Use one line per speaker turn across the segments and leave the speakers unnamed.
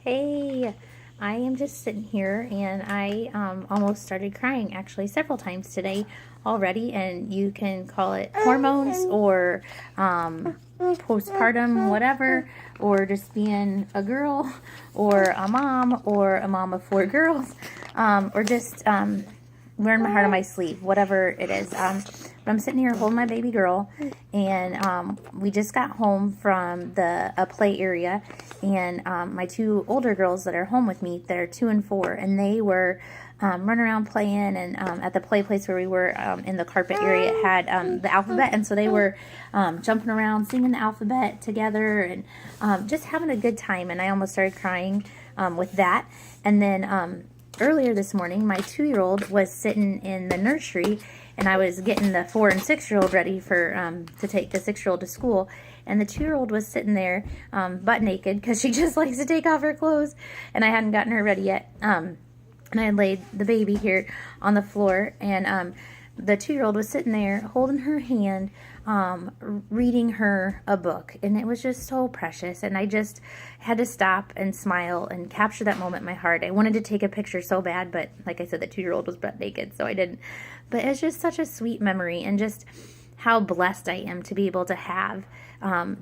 Hey, I am just sitting here and I almost started crying actually several times today already, and you can call it hormones or postpartum, whatever, or just being a girl or a mom of four girls, or just wearing my heart on my sleeve, whatever it is. But I'm sitting here holding my baby girl, and we just got home from a play area, and my two older girls that are home with me, they're 2 and 4, and they were running around playing, and at the play place where we were in the carpet area, it had the alphabet, and so they were jumping around singing the alphabet together, and just having a good time. And I almost started crying with that. And then earlier this morning, my 2-year-old was sitting in the nursery, and I was getting the 4 and 6-year-old ready for to take the 6-year-old to school. And the 2-year-old was sitting there butt naked because she just likes to take off her clothes, and I hadn't gotten her ready yet. And I had laid the baby here on the floor, and the 2-year-old was sitting there holding her hand, reading her a book, and it was just so precious. And I just had to stop and smile and capture that moment in my heart. I wanted to take a picture so bad, but like I said, the 2-year-old was butt naked, so I didn't. But it's just such a sweet memory, and just how blessed I am to be able to have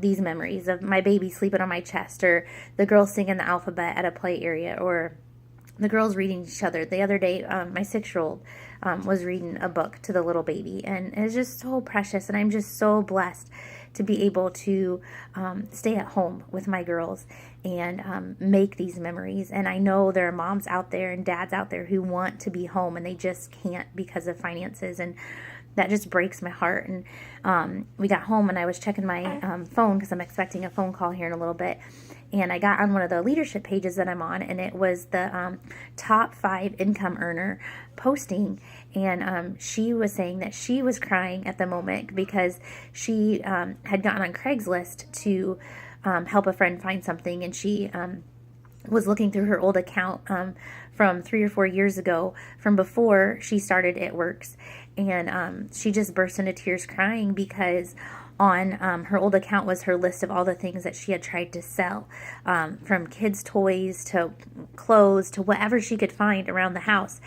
these memories of my baby sleeping on my chest, or the girls singing the alphabet at a play area, or the girls reading each other. The other day, my 6-year-old was reading a book to the little baby, and it's just so precious. And I'm just so blessed to be able to stay at home with my girls and make these memories. And I know there are moms out there and dads out there who want to be home, and they just can't because of finances, and that just breaks my heart. And we got home, and I was checking my phone because I'm expecting a phone call here in a little bit. And I got on one of the leadership pages that I'm on, and it was the top 5 income earner posting. And she was saying that she was crying at the moment because she had gotten on Craigslist to help a friend find something. And she was looking through her old account from 3 or 4 years ago, from before she started It Works. And she just burst into tears crying because on her old account was her list of all the things that she had tried to sell, from kids' toys to clothes to whatever she could find around the house,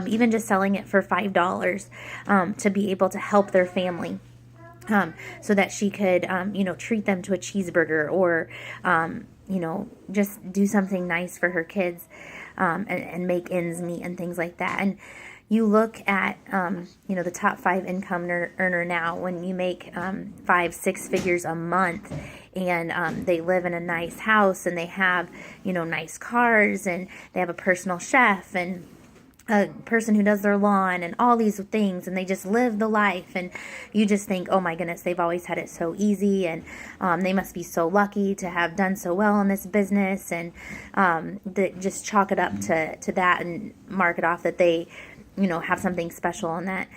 even just selling it for $5 to be able to help their family. So that she could, treat them to a cheeseburger, or, just do something nice for her kids, and make ends meet and things like that. And you look at, the top 5 income earner now, when you make 5-6 figures a month, and they live in a nice house, and they have, nice cars, and they have a personal chef, and a person who does their lawn, and all these things, and they just live the life, and you just think, oh my goodness, they've always had it so easy, and they must be so lucky to have done so well in this business, and just chalk it up to that, and mark it off that they have something special, and that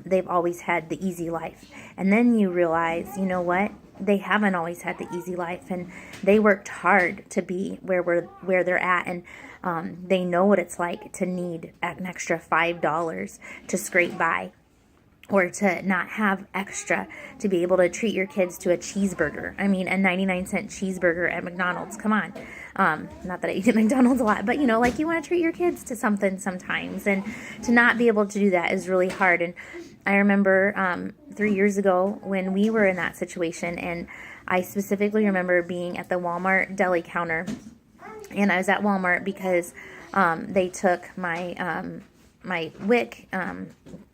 they've always had the easy life. And then you realize, what? They haven't always had the easy life, and they worked hard to be where they're at, and they know what it's like to need an extra $5 to scrape by, or to not have extra to be able to treat your kids to a cheeseburger. I mean, a 99-cent cheeseburger at McDonald's. Come on. Not that I eat at McDonald's a lot, but you want to treat your kids to something sometimes, and to not be able to do that is really hard. And I remember 3 years ago when we were in that situation, and I specifically remember being at the Walmart deli counter, and I was at Walmart because they took my my WIC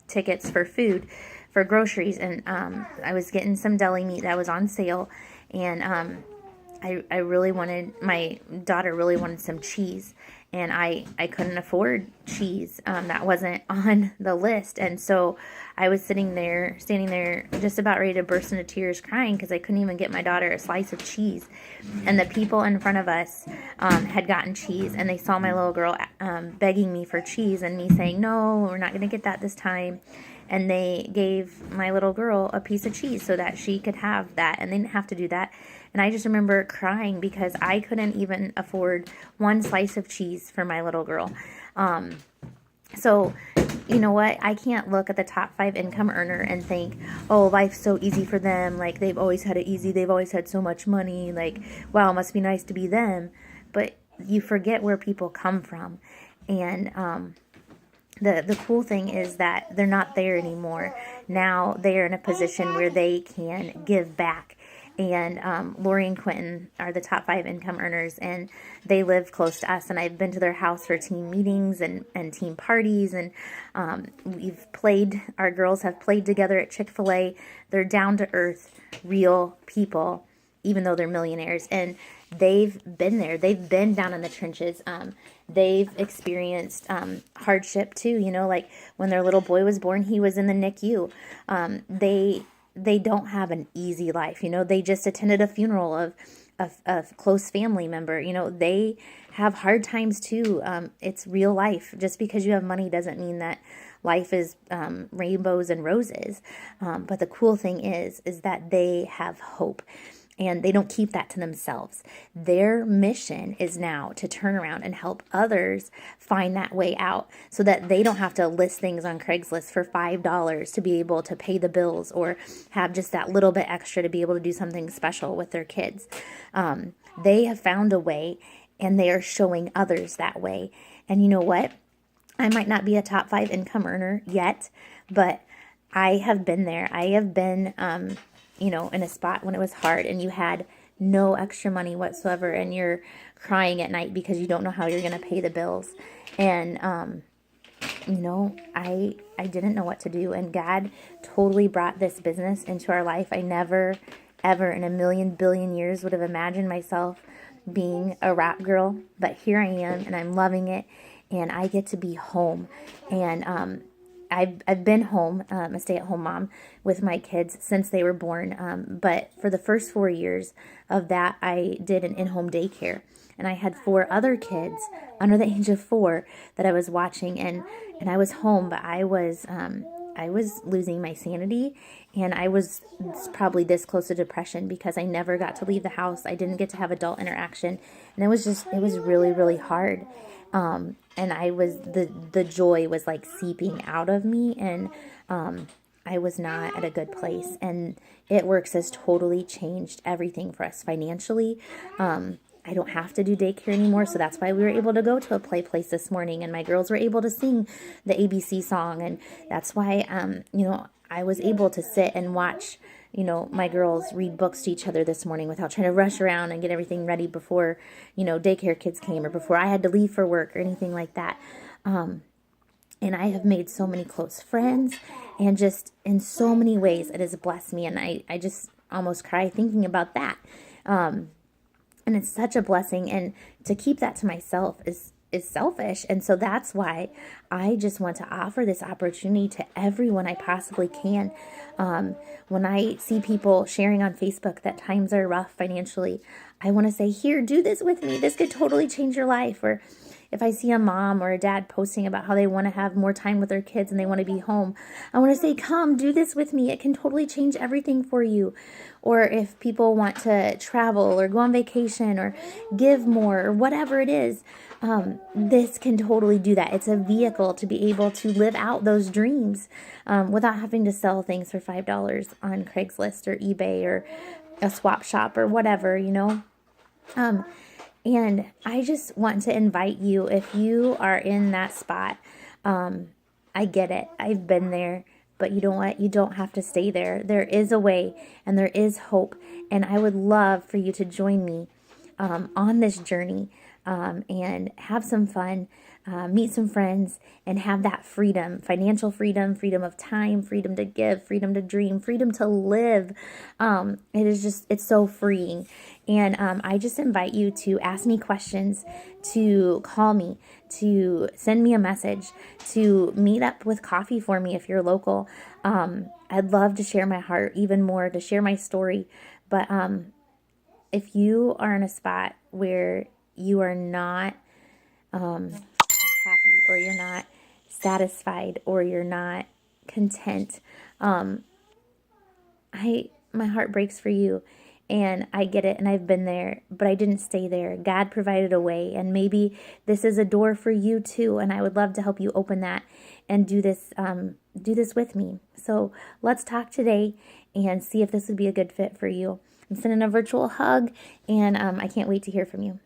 tickets for food, for groceries, and I was getting some deli meat that was on sale, and I really wanted, my daughter really wanted some cheese, and I couldn't afford cheese. That wasn't on the list. And so I was standing there just about ready to burst into tears crying because I couldn't even get my daughter a slice of cheese. And the people in front of us had gotten cheese, and they saw my little girl begging me for cheese, and me saying, no, we're not going to get that this time. And they gave my little girl a piece of cheese so that she could have that, and they didn't have to do that. And I just remember crying because I couldn't even afford one slice of cheese for my little girl. So, you know what? I can't look at the top 5 income earner and think, oh, life's so easy for them. Like, they've always had it easy. They've always had so much money. Like, wow, it must be nice to be them. But you forget where people come from. And the cool thing is that they're not there anymore. Now they are in a position where they can give back. And Lori and Quentin are the top 5 income earners, and they live close to us. And I've been to their house for team meetings and team parties, and our girls have played together at Chick-fil-A. They're down to earth, real people, even though they're millionaires. And they've been there. They've been down in the trenches. They've experienced hardship too. Like when their little boy was born, he was in the NICU. They don't have an easy life. They just attended a funeral of a close family member. They have hard times too. It's real life. Just because you have money doesn't mean that life is rainbows and roses. But the cool thing is that they have hope. And they don't keep that to themselves. Their mission is now to turn around and help others find that way out so that they don't have to list things on Craigslist for $5 to be able to pay the bills or have just that little bit extra to be able to do something special with their kids. They have found a way, and they are showing others that way. And you know what? I might not be a top 5 income earner yet, but I have been there. I have been in a spot when it was hard and you had no extra money whatsoever and you're crying at night because you don't know how you're going to pay the bills. And, I didn't know what to do. And God totally brought this business into our life. I never, ever in a million billion years would have imagined myself being a rap girl. But here I am, and I'm loving it. And I get to be home. And, I've been home, a stay-at-home mom with my kids since they were born. But for the first 4 years of that, I did an in-home daycare. And I had 4 other kids under the age of 4 that I was watching. And I was home, but I was losing my sanity. And I was probably this close to depression because I never got to leave the house. I didn't get to have adult interaction. And it was really, really hard. And I was, the joy was like seeping out of me, and I was not at a good place. And It Works has totally changed everything for us financially. I don't have to do daycare anymore, so that's why we were able to go to a play place this morning, and my girls were able to sing the ABC song, and that's why, I was able to sit and watch my girls read books to each other this morning without trying to rush around and get everything ready before, daycare kids came or before I had to leave for work or anything like that. And I have made so many close friends, and just in so many ways it has blessed me. And I just almost cry thinking about that. And it's such a blessing. And to keep that to myself is selfish. And so that's why I just want to offer this opportunity to everyone I possibly can. When I see people sharing on Facebook that times are rough financially, I want to say, here, do this with me. This could totally change your life. Or if I see a mom or a dad posting about how they want to have more time with their kids and they want to be home, I want to say, come, do this with me. It can totally change everything for you. Or if people want to travel or go on vacation or give more or whatever it is, this can totally do that. It's a vehicle to be able to live out those dreams without having to sell things for $5 on Craigslist or eBay or a swap shop or whatever, And I just want to invite you, if you are in that spot, I get it. I've been there. But you know what? You don't have to stay there. There is a way, and there is hope. And I would love for you to join me on this journey and have some fun, meet some friends, and have that freedom, financial freedom, freedom of time, freedom to give, freedom to dream, freedom to live. It's so freeing. And I just invite you to ask me questions, to call me, to send me a message, to meet up with coffee for me if you're local. I'd love to share my heart even more, to share my story. But if you are in a spot where you are not happy, or you're not satisfied, or you're not content, my heart breaks for you. And I get it, and I've been there, but I didn't stay there. God provided a way, and maybe this is a door for you too, and I would love to help you open that and do this with me. So let's talk today and see if this would be a good fit for you. I'm sending a virtual hug, and I can't wait to hear from you.